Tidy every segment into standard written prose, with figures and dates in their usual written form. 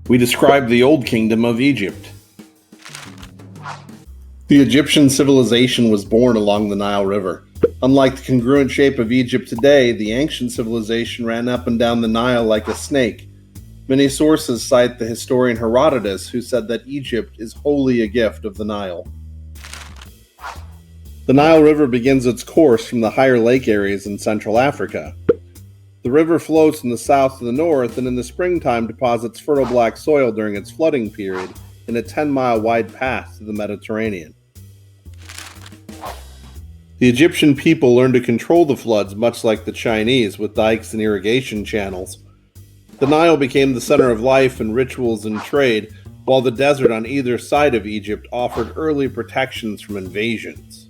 We describe the Old Kingdom of Egypt. The Egyptian civilization was born along the Nile River. Unlike the congruent shape of Egypt today, the ancient civilization ran up and down the Nile like a snake. Many sources cite the historian Herodotus, who said that Egypt is wholly a gift of the Nile. The Nile River begins its course from the higher lake areas in Central Africa. The river flows from the south to the north and in the springtime deposits fertile black soil during its flooding period in a 10-mile wide path to the Mediterranean. The Egyptian people learned to control the floods much like the Chinese, with dikes and irrigation channels. The Nile became the center of life and rituals and trade, while the desert on either side of Egypt offered early protections from invasions.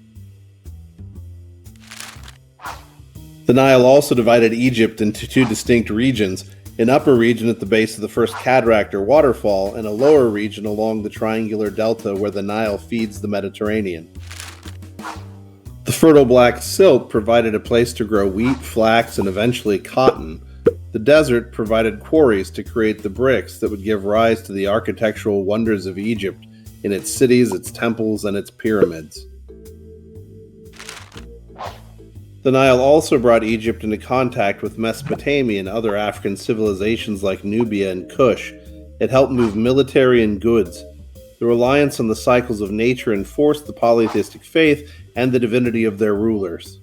The Nile also divided Egypt into two distinct regions, an upper region at the base of the first cataract or waterfall, and a lower region along the triangular delta where the Nile feeds the Mediterranean. The fertile black silt provided a place to grow wheat, flax, and eventually cotton. The desert provided quarries to create the bricks that would give rise to the architectural wonders of Egypt in its cities, its temples, and its pyramids. The Nile also brought Egypt into contact with Mesopotamia and other African civilizations like Nubia and Kush. It helped move military and goods. The reliance on the cycles of nature enforced the polytheistic faith and the divinity of their rulers.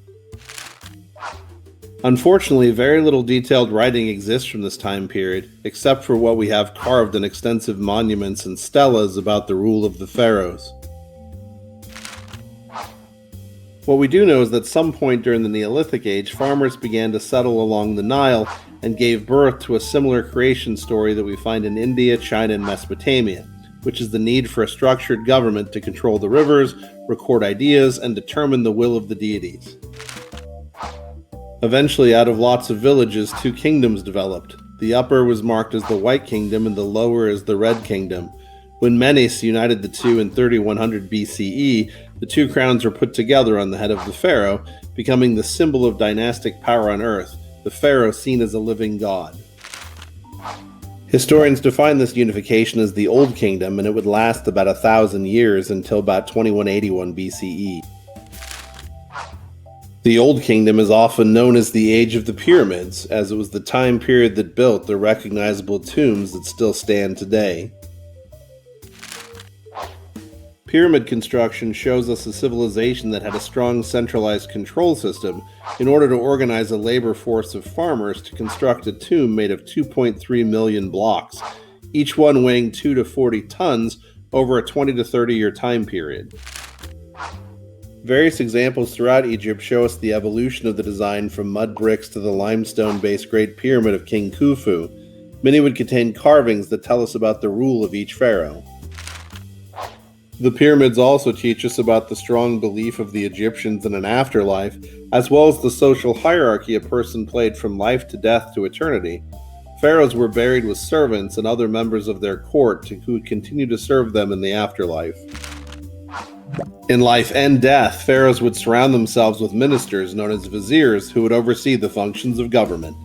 Unfortunately, very little detailed writing exists from this time period, except for what we have carved in extensive monuments and stelas about the rule of the pharaohs. What we do know is that at some point during the Neolithic Age, farmers began to settle along the Nile and gave birth to a similar creation story that we find in India, China, and Mesopotamia, which is the need for a structured government to control the rivers, record ideas, and determine the will of the deities. Eventually, out of lots of villages, two kingdoms developed. The upper was marked as the White Kingdom and the lower as the Red Kingdom. When Menes united the two in 3100 BCE, the two crowns were put together on the head of the pharaoh, becoming the symbol of dynastic power on earth, the pharaoh seen as a living god. Historians define this unification as the Old Kingdom, and it would last about 1,000 years until about 2181 BCE. The Old Kingdom is often known as the Age of the Pyramids, as it was the time period that built the recognizable tombs that still stand today. Pyramid construction shows us a civilization that had a strong centralized control system in order to organize a labor force of farmers to construct a tomb made of 2.3 million blocks, each one weighing 2 to 40 tons over a 20 to 30 year time period. Various examples throughout Egypt show us the evolution of the design from mud bricks to the limestone-based Great Pyramid of King Khufu. Many would contain carvings that tell us about the rule of each pharaoh. The pyramids also teach us about the strong belief of the Egyptians in an afterlife, as well as the social hierarchy a person played from life to death to eternity. Pharaohs were buried with servants and other members of their court who would continue to serve them in the afterlife. In life and death, pharaohs would surround themselves with ministers known as viziers who would oversee the functions of government.